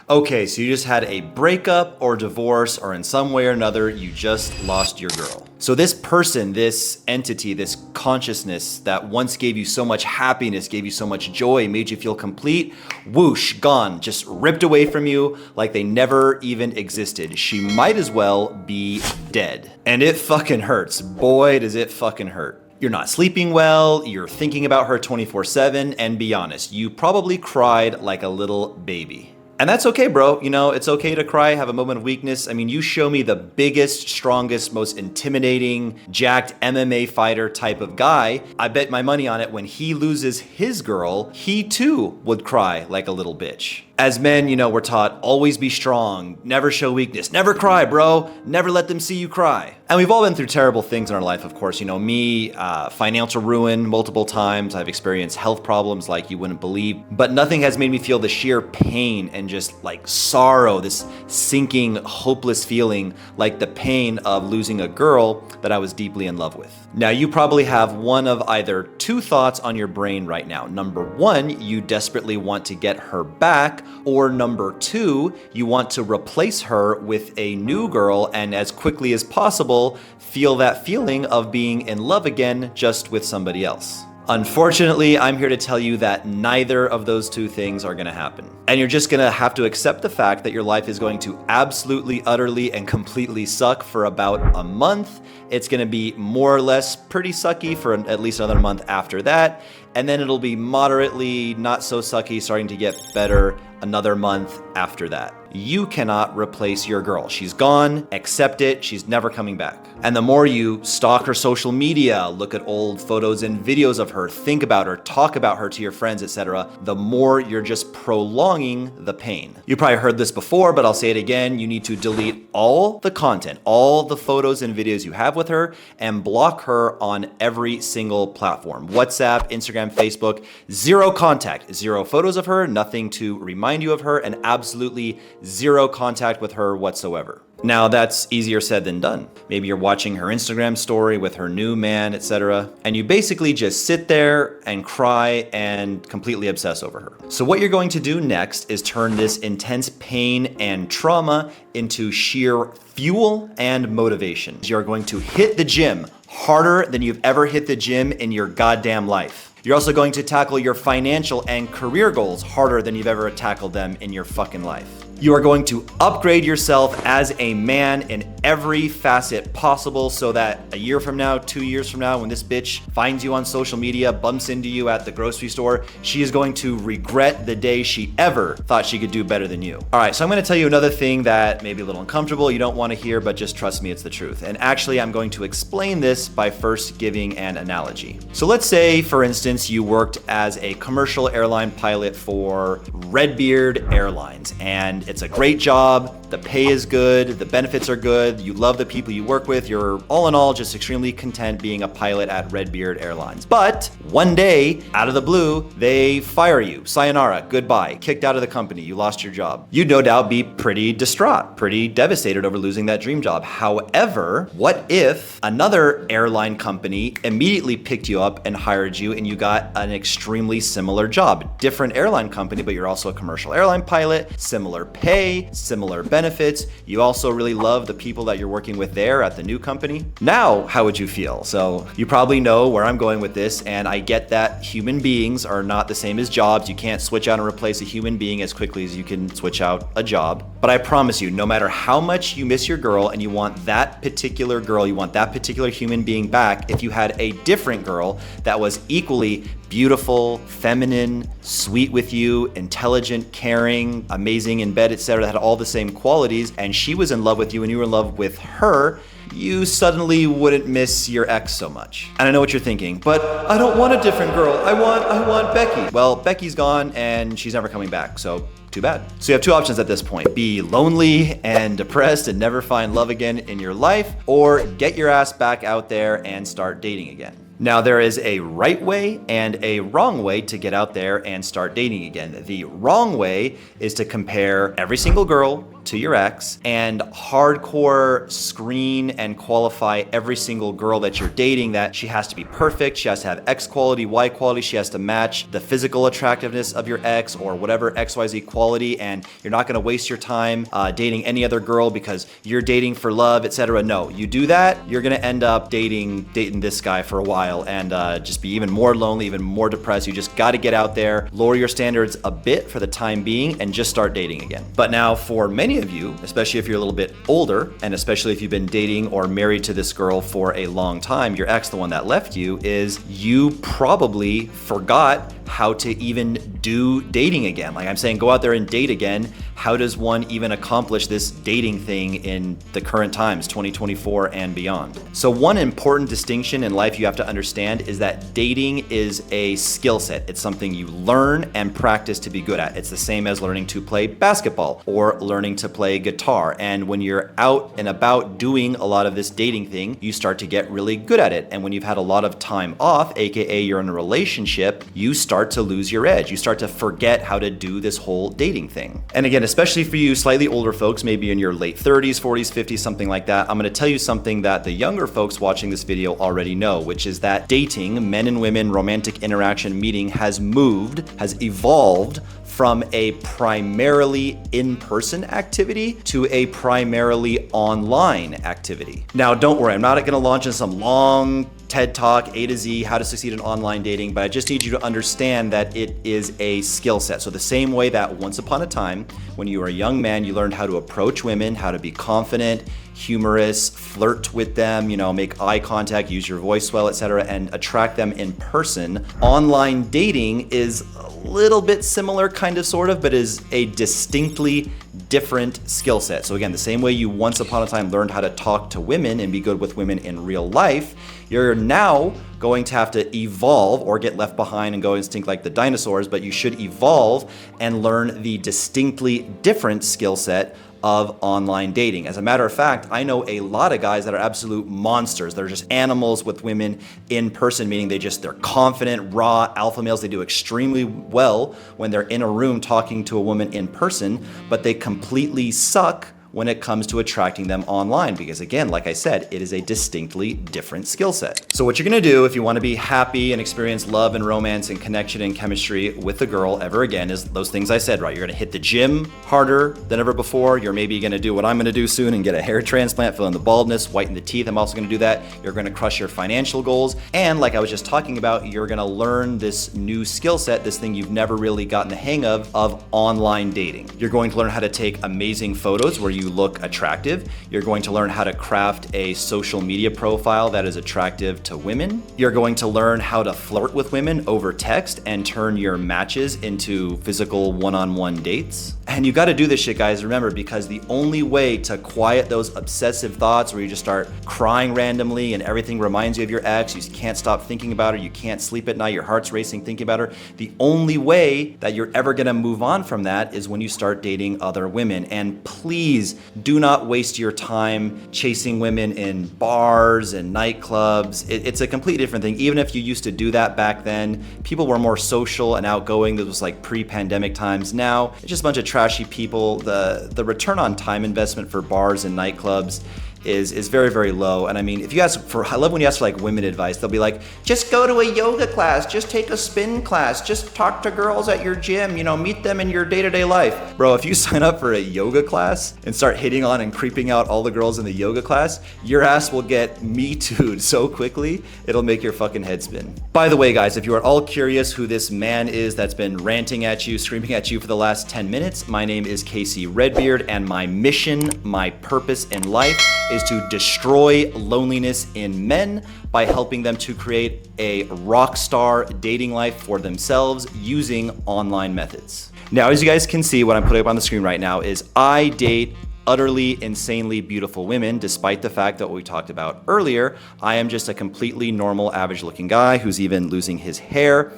Okay, so you just had a breakup or divorce, or in some way or another, you just lost your girl. So this person, this entity, this consciousness that once gave you so much happiness, gave you so much joy, made you feel complete, whoosh, gone, just ripped away from you like they never even existed. She might as well be dead. And it fucking hurts. Boy, does it fucking hurt. You're not sleeping well, you're thinking about her 24/7, and be honest, you probably cried like a little baby. And that's okay, bro. You know, it's okay to cry, have a moment of weakness. I mean, you show me the biggest, strongest, most intimidating, jacked MMA fighter type of guy. I bet my money on it, when he loses his girl, he too would cry like a little bitch. As men, you know, we're taught always be strong, never show weakness, never cry, bro, never let them see you cry. And we've all been through terrible things in our life, of course. You know, me, financial ruin multiple times. I've experienced health problems like you wouldn't believe, but nothing has made me feel the sheer pain and just like sorrow, this sinking, hopeless feeling like the pain of losing a girl that I was deeply in love with. Now, you probably have one of either two thoughts on your brain right now. Number one, you desperately want to get her back, or number two, you want to replace her with a new girl and as quickly as possible feel that feeling of being in love again, just with somebody else. Unfortunately, I'm here to tell you that neither of those two things are gonna happen. And you're just gonna have to accept the fact that your life is going to absolutely, utterly, and completely suck for about a month. It's gonna be more or less pretty sucky for at least another month after that. And then it'll be moderately not so sucky, starting to get better another month after that. You cannot replace your girl. She's gone, accept it, she's never coming back. And the more you stalk her social media, look at old photos and videos of her, think about her, talk about her to your friends, etc., the more you're just prolonging the pain. You probably heard this before, but I'll say it again. You need to delete all the content, all the photos and videos you have with her, and block her on every single platform. WhatsApp, Instagram, Facebook, zero contact, zero photos of her, nothing to remind you of her, and absolutely zero contact with her whatsoever. Now, that's easier said than done. Maybe you're watching her Instagram story with her new man, etc., and you basically just sit there and cry and completely obsess over her. So what you're going to do next is turn this intense pain and trauma into sheer fuel and motivation. You're going to hit the gym harder than you've ever hit the gym in your goddamn life. You're also going to tackle your financial and career goals harder than you've ever tackled them in your fucking life. You are going to upgrade yourself as a man in every facet possible, so that a year from now, 2 years from now, when this bitch finds you on social media, bumps into you at the grocery store, she is going to regret the day she ever thought she could do better than you. All right, so I'm going to tell you another thing that may be a little uncomfortable, you don't want to hear, but just trust me, it's the truth. And actually, I'm going to explain this by first giving an analogy. So let's say, for instance, you worked as a commercial airline pilot for Redbeard Airlines, and it's a great job, the pay is good, the benefits are good, you love the people you work with, you're all in all just extremely content being a pilot at Redbeard Airlines. But one day, out of the blue, they fire you. Sayonara, goodbye, kicked out of the company, you lost your job. You'd no doubt be pretty distraught, pretty devastated over losing that dream job. However, what if another airline company immediately picked you up and hired you, and you got an extremely similar job? Different airline company, but you're also a commercial airline pilot, similar pay, similar benefits. You also really love the people that you're working with there at the new company. Now, how would you feel? So you probably know where I'm going with this, and I get that human beings are not the same as jobs. You can't switch out and replace a human being as quickly as you can switch out a job. But I promise you, no matter how much you miss your girl and you want that particular girl, you want that particular human being back, if you had a different girl that was equally beautiful, feminine, sweet with you, intelligent, caring, amazing in bed, etc., that had all the same qualities, and she was in love with you and you were in love with her, you suddenly wouldn't miss your ex so much. And I know what you're thinking, but I don't want a different girl. I want Becky. Well, Becky's gone and she's never coming back, so too bad. So you have two options at this point. Be lonely and depressed and never find love again in your life, or get your ass back out there and start dating again. Now, there is a right way and a wrong way to get out there and start dating again. The wrong way is to compare every single girl to your ex and hardcore screen and qualify every single girl that you're dating, that she has to be perfect, she has to have X quality, Y quality, she has to match the physical attractiveness of your ex or whatever XYZ quality, and you're not gonna waste your time dating any other girl because you're dating for love, etc. No, you do that, you're gonna end up dating this guy for a while and just be even more lonely, even more depressed. You just gotta get out there, lower your standards a bit for the time being, and just start dating again. But now for many of you, especially if you're a little bit older, and especially if you've been dating or married to this girl for a long time, your ex, the one that left you, is you probably forgot how to even do dating again. Like I'm saying, go out there and date again. How does one even accomplish this dating thing in the current times, 2024 and beyond? So one important distinction in life you have to understand is that dating is a skill set. It's something you learn and practice to be good at. It's the same as learning to play basketball or learning to play guitar. And when you're out and about doing a lot of this dating thing, you start to get really good at it. And when you've had a lot of time off, AKA you're in a relationship, you start to lose your edge. You start to forget how to do this whole dating thing. And again, especially for you slightly older folks, maybe in your late 30s, 40s, 50s, something like that, I'm gonna tell you something that the younger folks watching this video already know, which is that dating, men and women, romantic interaction, meeting has evolved from a primarily in-person activity to a primarily online activity. Now, don't worry, I'm not gonna launch into some long TED Talk, A to Z, how to succeed in online dating, but I just need you to understand that it is a skill set. So the same way that once upon a time, when you were a young man, you learned how to approach women, how to be confident, humorous, flirt with them, make eye contact, use your voice well, etc., and attract them in person. Online dating is a little bit similar, kind of, sort of, but is a distinctly different skill set. So again, the same way you once upon a time learned how to talk to women and be good with women in real life, you're now going to have to evolve or get left behind and go extinct like the dinosaurs, but you should evolve and learn the distinctly different skill set of online dating. As a matter of fact, I know a lot of guys that are absolute monsters. They're just animals with women in person, meaning they're confident, raw alpha males. They do extremely well when they're in a room talking to a woman in person, but they completely suck when it comes to attracting them online, because again, like I said, it is a distinctly different skill set. So what you're gonna do if you wanna be happy and experience love and romance and connection and chemistry with a girl ever again is those things I said, right? You're gonna hit the gym harder than ever before. You're maybe gonna do what I'm gonna do soon and get a hair transplant, fill in the baldness, whiten the teeth. I'm also gonna do that. You're gonna crush your financial goals. And like I was just talking about, you're gonna learn this new skill set, this thing you've never really gotten the hang of online dating. You're going to learn how to take amazing photos where you look attractive. You're going to learn how to craft a social media profile that is attractive to women. You're going to learn how to flirt with women over text and turn your matches into physical one-on-one dates. And you got to do this shit, guys, remember, because the only way to quiet those obsessive thoughts where you just start crying randomly and everything reminds you of your ex, you can't stop thinking about her, you can't sleep at night, your heart's racing thinking about her, the only way that you're ever going to move on from that is when you start dating other women. And please do not waste your time chasing women in bars and nightclubs. It's a completely different thing. Even if you used to do that back then, people were more social and outgoing. This was like pre-pandemic times. Now, it's just a bunch of trashy people. The return on time investment for bars and nightclubs is very, very low. And I mean, I love when you ask for like women advice, they'll be like, just go to a yoga class, just take a spin class, just talk to girls at your gym, meet them in your day-to-day life. Bro, if you sign up for a yoga class and start hitting on and creeping out all the girls in the yoga class, your ass will get Me Too'd so quickly, it'll make your fucking head spin. By the way, guys, if you are all curious who this man is that's been ranting at you, screaming at you for the last 10 minutes, my name is Casey Redbeard, and my mission, my purpose in life is to destroy loneliness in men by helping them to create a rock star dating life for themselves using online methods. Now, as you guys can see, what I'm putting up on the screen right now is I date utterly insanely beautiful women, despite the fact that what we talked about earlier, I am just a completely normal, average looking guy who's even losing his hair.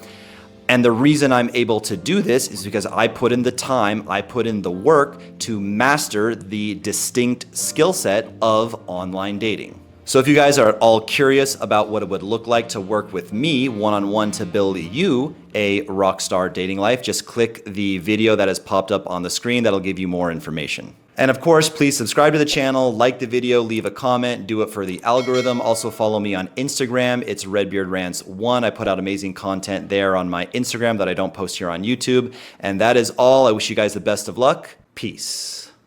And the reason I'm able to do this is because I put in the time, I put in the work to master the distinct skill set of online dating. So if you guys are at all curious about what it would look like to work with me one-on-one to build you a rockstar dating life, just click the video that has popped up on the screen. That'll give you more information. And of course, please subscribe to the channel, like the video, leave a comment, do it for the algorithm. Also follow me on Instagram. It's RedbeardRants1. I put out amazing content there on my Instagram that I don't post here on YouTube. And that is all. I wish you guys the best of luck. Peace.